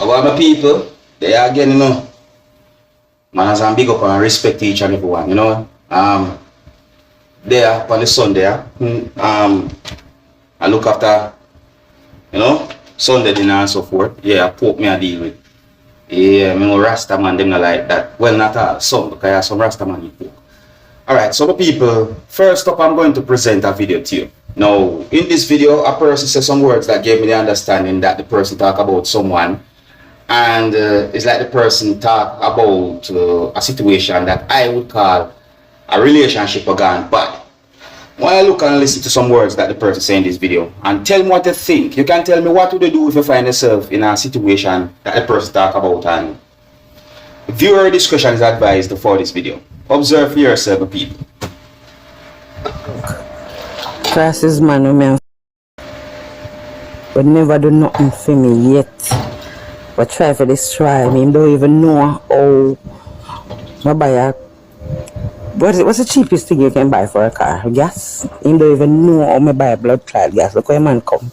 Well, my people, they are again, man, as I'm big up and respect each and everyone, there on the Sunday, I look after, Sunday dinner and so forth. Yeah, pork me I deal with. Yeah, me know Rasta man, them not like that. Well, not all, some, because I have some Rasta man eat pork. Alright, so the people, first up I'm going to present a video to you. Now, in this video, a person said some words that gave me the understanding that the person talk about someone. And it's like the person talk about a situation that I would call a relationship gone bad. When I look and listen to some words that the person say in this video and tell me what you think, you can tell me what would you do if you find yourself in a situation that the person talk about, and viewer discretion is advised for this video. Observe for yourself, people. Classes man, but never do nothing for me yet. But try to destroy me. Don't even know how I buy a. What's the cheapest thing you can buy for a car? Gas. You don't even know how I buy a blood clot gas. Look where man come.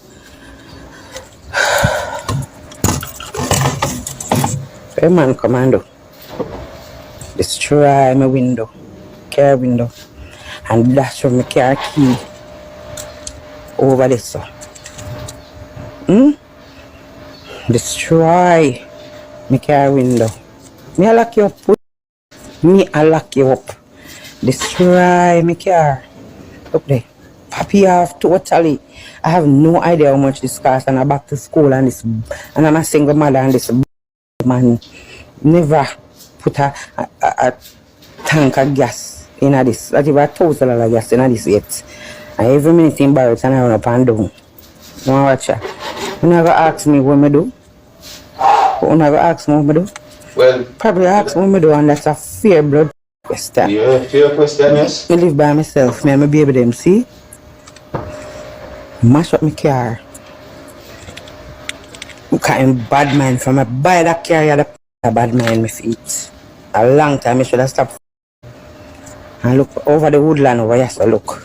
Where man come and do? Destroy my window, car window, and dash from my car key over this. Destroy my car window. Me I lock you up. Me I lock you up. Destroy my car. Look there. Papi off totally. I have no idea how much this costs, and I'm back to school and this, and I'm a single mother, and this man never put a tank of gas in this. Not even $1,000 of gas in this yet. And every minute in barracks and I run up and down. Now watch ya. You never ask me what I do. You never ask me what I do. Well, probably ask me what I do, and that's a fair blood question. Yeah, fair question, yes. I live by myself, me and my baby them, see? Mash up my car. I'm kind bad mind from my buy that car, you had a bad mind my feet. A long time I should have stopped and look over the woodland over here, so look.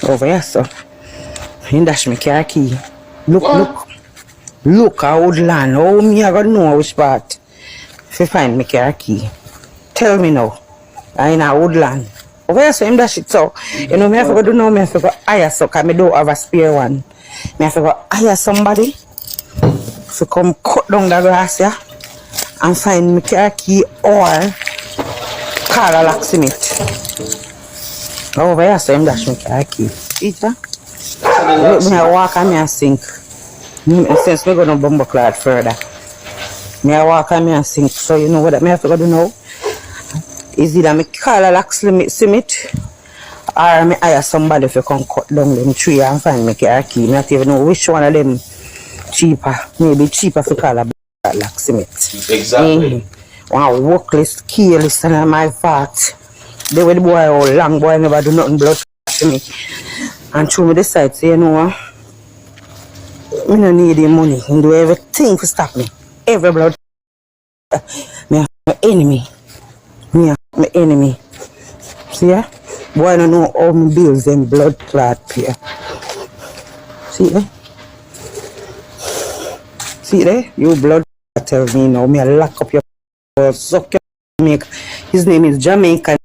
Over here, so. And dash my car key. Look, what? Look a woodland. Oh, me I gotta know which part. If you find my car key, tell me now. I in a woodland. Over here, so him dash it, so. You know, me have to go do now, me have to go hire, so, because I don't have a spare one. Me have to go hire somebody to come cut down the grass here and find my car key or call a locksmith. Over here, so him dash my car key. Peter? Look, me I walk and me I sink. Since me go no bumbo cloud further. Me I walk and me I sink. So you know what I have to go do now? Is either me call a locksmith or me hire somebody to come cut down them tree and find my car key. Me not even know which one of them cheaper. Maybe cheaper to call a locksmith. Exactly. One workless, keyless, and my fault. They were the boy all long boy never do nothing blood to me. And through me decide, say, you know what? I don't need the money and do everything to stop me. Every blood. Me have my enemy. Me have my enemy. See ya? Boy I don't know how my bills them blood clot pay. See there? See there? You blood tell me now. Me I lock up your suck your make. His name is Jamaica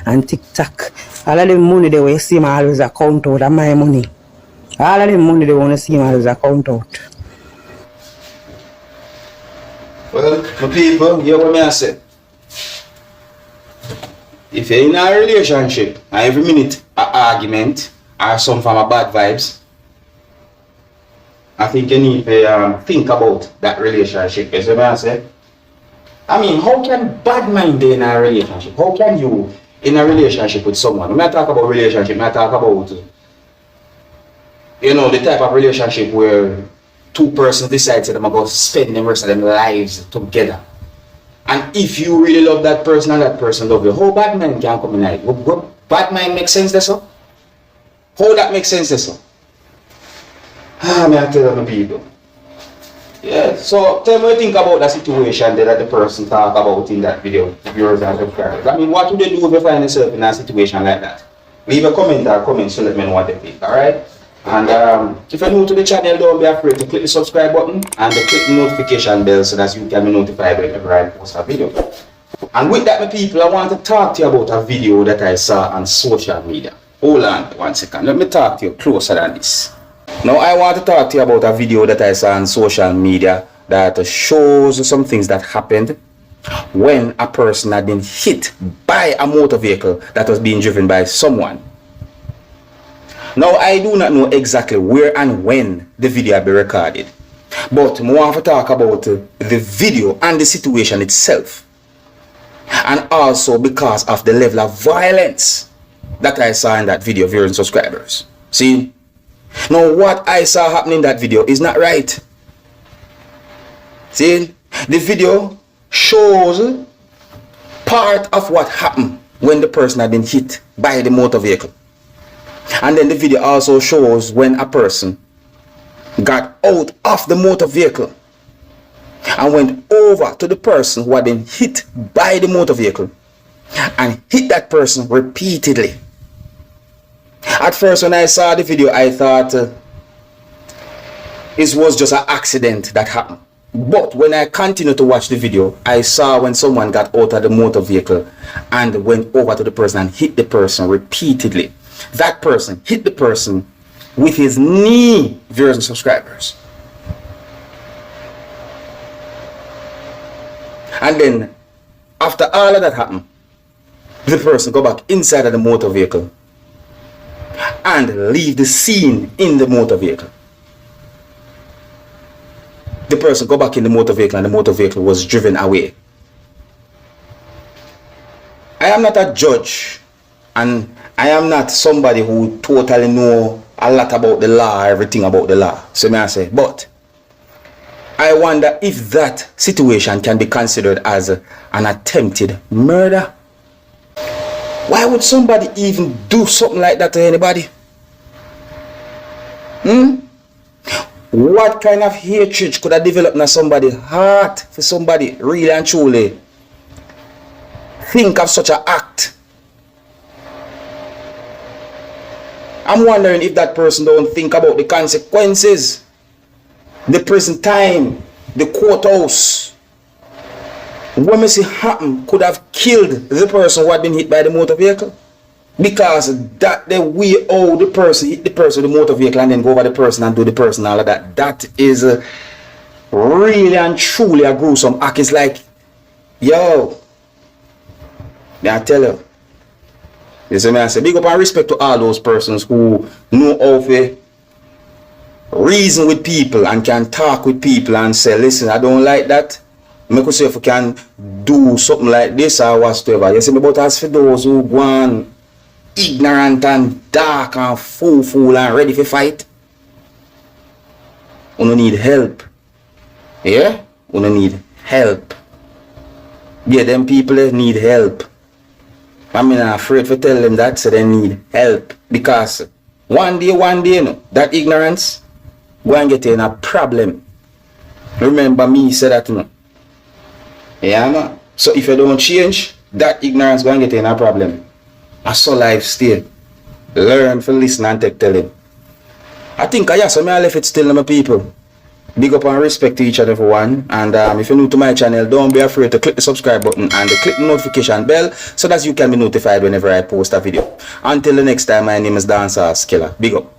and TikTok. All of the money they will see my always account out of my money. All of the money they want to see my always account out. Well, my people, hear what I say. If you're in a relationship and every minute an argument or some form of bad vibes, I think you need to think about that relationship. You see what I say? I mean, how can bad mind be in a relationship? How can you in a relationship with someone? When I talk about relationship, I talk about the type of relationship where two persons decide to them about spend the rest of their lives together. And if you really love that person and that person love you, how bad mind can come in life? What bad mind makes sense there, so? How that makes sense there, so? I tell them people. Yeah, so tell me what you think about the situation that the person talk about in that video, viewers and subscribers. I mean, what would you do if you find yourself in a situation like that? Leave a comment or comments to let me know what you think, alright? And if you're new to the channel, don't be afraid to click the subscribe button and click the notification bell so that you can be notified whenever I post a video. And with that, my people, I want to talk to you about a video that I saw on social media. Hold on 1 second. Let me talk to you closer than this. Now, I want to talk to you about a video that I saw on social media that shows some things that happened when a person had been hit by a motor vehicle that was being driven by someone. Now, I do not know exactly where and when the video had been recorded, but I want to talk about the video and the situation itself, and also because of the level of violence that I saw in that video, viewers and subscribers. See, now what I saw happening in that video is not right. See, the video shows part of what happened when the person had been hit by the motor vehicle. And then the video also shows when a person got out of the motor vehicle and went over to the person who had been hit by the motor vehicle and hit that person repeatedly. At first, when I saw the video, I thought it was just an accident that happened. But when I continued to watch the video, I saw when someone got out of the motor vehicle and went over to the person and hit the person repeatedly. That person hit the person with his knee, viewers and subscribers. And then, after all of that happened, the person go back inside of the motor vehicle and leave the scene in the motor vehicle. The person go back in the motor vehicle and the motor vehicle was driven away. I am not a judge and I am not somebody who totally know a lot about the law, everything about the law. So may I say, but I wonder if that situation can be considered as an attempted murder. Why would somebody even do something like that to anybody? What kind of hatred could have developed in somebody's heart for somebody really and truly think of such an act? I'm wondering if that person don't think about the consequences, the prison time, the courthouse. What me see happen could have killed the person who had been hit by the motor vehicle, because that the way how the person hit the person with the motor vehicle and then go over the person and do the person all of that, that is really and truly a gruesome act. It's like, yo, may I tell you, you see me, I say big up and respect to all those persons who know how to reason with people and can talk with people and say, listen, I don't like that. Make us say if we can do something like this or whatsoever. You see me, but as for those who go on ignorant and dark and fool and ready for fight, we don't need help. Yeah? We don't need help. Yeah, them people need help. I'm not afraid to tell them that, so they need help. Because one day, you know, that ignorance go and get in a problem. Remember me say that, you know. Yeah, man. So if you don't change, that ignorance go and get in a problem. I saw life still. Learn to listen and take telling. I think I so I left it still to my people. Big up and respect to each other for one. And if you're new to my channel, don't be afraid to click the subscribe button and click the notification bell so that you can be notified whenever I post a video. Until the next time, my name is Dancehall Skilla. Big up.